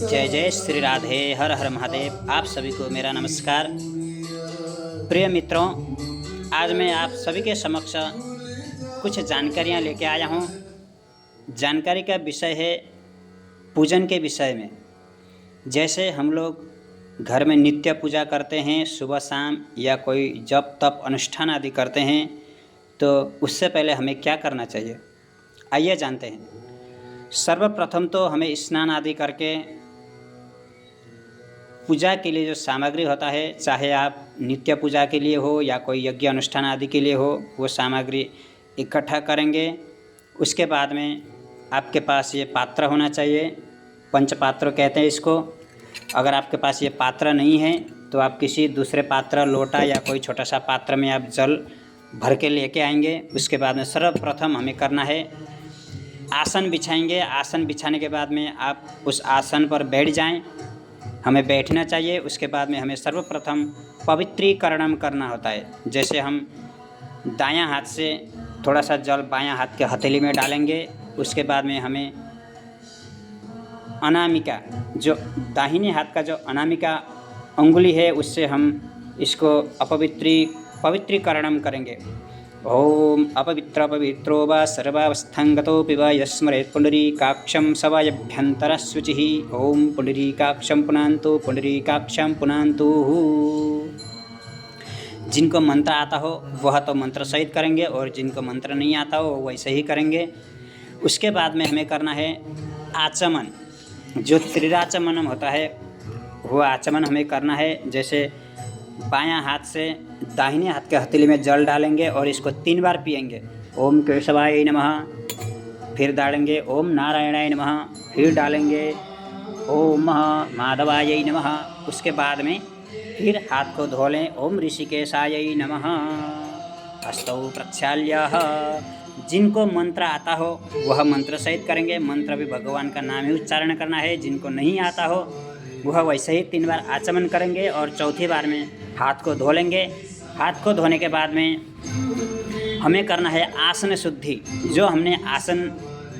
जय जय श्री राधे, हर हर महादेव। आप सभी को मेरा नमस्कार। प्रिय मित्रों, आज मैं आप सभी के समक्ष कुछ जानकारियाँ लेके आया हूँ। जानकारी का विषय है पूजन के विषय में। जैसे हम लोग घर में नित्य पूजा करते हैं, सुबह शाम, या कोई जप तप अनुष्ठान आदि करते हैं, तो उससे पहले हमें क्या करना चाहिए, आइए जानते हैं। सर्वप्रथम तो हमें स्नान आदि करके पूजा के लिए जो सामग्री होता है, चाहे आप नित्य पूजा के लिए हो या कोई यज्ञ अनुष्ठान आदि के लिए हो, वो सामग्री इकट्ठा करेंगे। उसके बाद में आपके पास ये पात्र होना चाहिए, पंचपात्र कहते हैं इसको। अगर आपके पास ये पात्र नहीं है तो आप किसी दूसरे पात्र, लोटा या कोई छोटा सा पात्र में आप जल भर के लेके आएंगे। उसके बाद में सर्वप्रथम हमें करना है, आसन बिछाएंगे। आसन बिछाने के बाद में आप उस आसन पर बैठ जाएं, हमें बैठना चाहिए। उसके बाद में हमें सर्वप्रथम पवित्रीकरणम करना होता है। जैसे हम दायां हाथ से थोड़ा सा जल बायां हाथ के हथेली में डालेंगे। उसके बाद में हमें अनामिका, जो दाहिने हाथ का जो अनामिका अंगुली है, उससे हम इसको पवित्रीकरणम करेंगे। ओम अपवित्र पवित्रो वा सर्वावस्थांगतोऽपि वा यस्मरेत् पुंडरीकाक्षं सवायभ्यन्तरशुचिः। ओम पुंडरीकाक्षं पुनान्तु पुंडरीकाक्षं पुनान्तु। जिनको मंत्र आता हो वह तो मंत्र सहित करेंगे, और जिनको मंत्र नहीं आता हो वैसे ही करेंगे। उसके बाद में हमें करना है आचमन। जो त्रिराचमनम होता है वो आचमन हमें करना है। जैसे बायां हाथ से दाहिने हाथ के हथेली में जल डालेंगे और इसको 3 बार पिएंगे। ओम केशवाय नमः, फिर डालेंगे ओम नारायणाय नमः, फिर डालेंगे ओम माधवाय नमः। उसके बाद में फिर हाथ को धो लें, ओम ऋषिकेशाय नमः। हस्तौ प्रक्षाल्य। जिनको मंत्र आता हो वह मंत्र सहित करेंगे। मंत्र भी भगवान का नाम ही उच्चारण करना है। जिनको नहीं आता हो वह वैसे ही 3 बार आचमन करेंगे, और चौथी बार में हाथ को धो लेंगे। हाथ को धोने के बाद में हमें करना है आसन शुद्धि। जो हमने आसन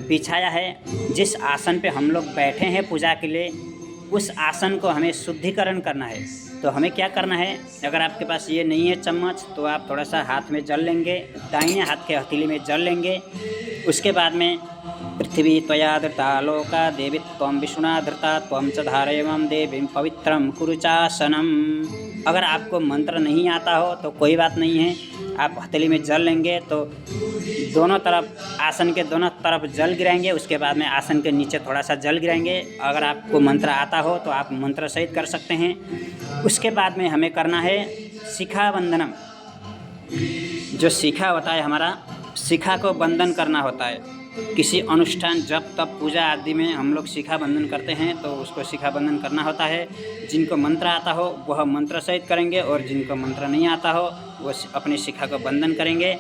बिछाया है, जिस आसन पे हम लोग बैठे हैं पूजा के लिए, उस आसन को हमें शुद्धिकरण करना है। तो हमें क्या करना है, अगर आपके पास ये नहीं है चम्मच, तो आप थोड़ा सा हाथ में जल लेंगे, दाहिने हाथ के हथेली में जल लेंगे। उसके बाद में पृथ्वी त्वया धृता लोका देवी त्वं विष्णुना धृता त्वं च धारयमं देवीं पवित्रं कुरु चासनम। अगर आपको मंत्र नहीं आता हो तो कोई बात नहीं है, आप हथेली में जल लेंगे तो दोनों तरफ, आसन के दोनों तरफ जल गिराएंगे। उसके बाद में आसन के नीचे थोड़ा सा जल गिराएंगे। अगर आपको मंत्र आता हो तो आप मंत्र सहित कर सकते हैं। उसके बाद में हमें करना है शिखा बंधनम। जो शिखा होता है हमारा, शिखा को बंधन करना होता है। किसी अनुष्ठान, जब तब पूजा आदि में हम लोग शिखा बंधन करते हैं, तो उसको शिखा बंधन करना होता है। जिनको मंत्र आता हो वह मंत्र सहित करेंगे, और जिनको मंत्र नहीं आता हो वो अपनी शिखा को बंधन करेंगे।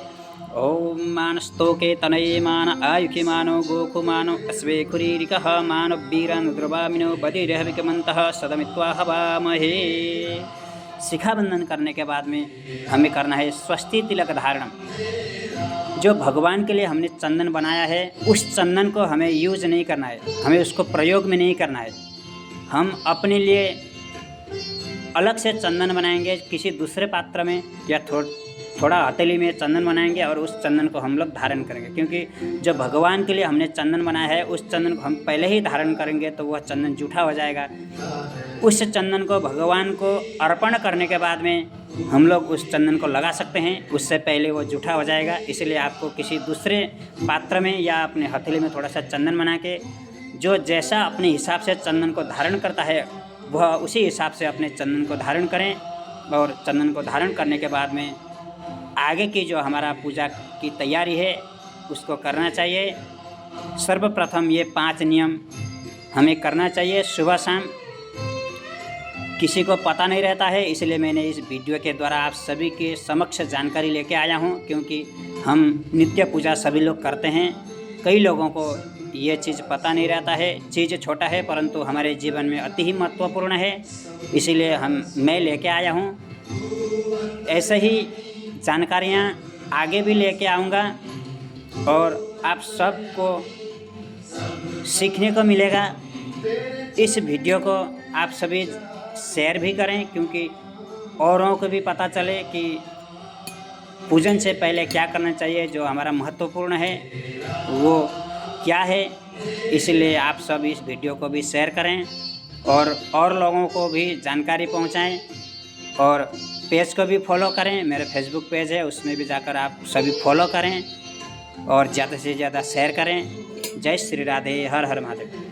ओम मानस्तोके तनये मान आयुखि मानो गोखु मानो अस्वे खुरीरिकः मानो वीरन द्रवामिनो बदिरहविकमन्तः सदमित्वा हवामहे। शिखा बंधन करने के बाद में हमें करना है स्वस्ति तिलक धारणम। जो भगवान के लिए हमने चंदन बनाया है, उस चंदन को हमें यूज नहीं करना है, हमें उसको प्रयोग में नहीं करना है। हम अपने लिए अलग से चंदन बनाएंगे किसी दूसरे पात्र में, या थोड़ा हथेली में चंदन बनाएंगे, और उस चंदन को हम लोग धारण करेंगे। क्योंकि जो भगवान के लिए हमने चंदन बनाया है, उस चंदन को हम पहले ही धारण करेंगे तो वह चंदन जूठा हो जाएगा। उस चंदन को भगवान को अर्पण करने के बाद में हम लोग उस चंदन को लगा सकते हैं, उससे पहले वो जूठा हो जाएगा। इसलिए आपको किसी दूसरे पात्र में या अपने हथेली में थोड़ा सा चंदन बना के, जो जैसा अपने हिसाब से चंदन को धारण करता है वह उसी हिसाब से अपने चंदन को धारण करें। और चंदन को धारण करने के बाद में आगे की जो हमारा पूजा की तैयारी है उसको करना चाहिए। सर्वप्रथम ये 5 नियम हमें करना चाहिए सुबह शाम। किसी को पता नहीं रहता है, इसलिए मैंने इस वीडियो के द्वारा आप सभी के समक्ष जानकारी लेके आया हूँ। क्योंकि हम नित्य पूजा सभी लोग करते हैं, कई लोगों को ये चीज़ पता नहीं रहता है। चीज़ छोटा है परंतु हमारे जीवन में अति ही महत्वपूर्ण है, इसीलिए मैं लेके आया हूँ। ऐसे ही जानकारियाँ आगे भी लेके आऊँगा, और आप सबको सीखने को मिलेगा। इस वीडियो को आप सभी शेयर भी करें, क्योंकि औरों को भी पता चले कि पूजन से पहले क्या करना चाहिए, जो हमारा महत्वपूर्ण है वो क्या है। इसलिए आप सब इस वीडियो को भी शेयर करें और लोगों को भी जानकारी पहुंचाएं, और पेज को भी फॉलो करें। मेरा फेसबुक पेज है, उसमें भी जाकर आप सभी फॉलो करें और ज़्यादा से ज़्यादा शेयर करें। जय श्री राधे, हर हर महादेव।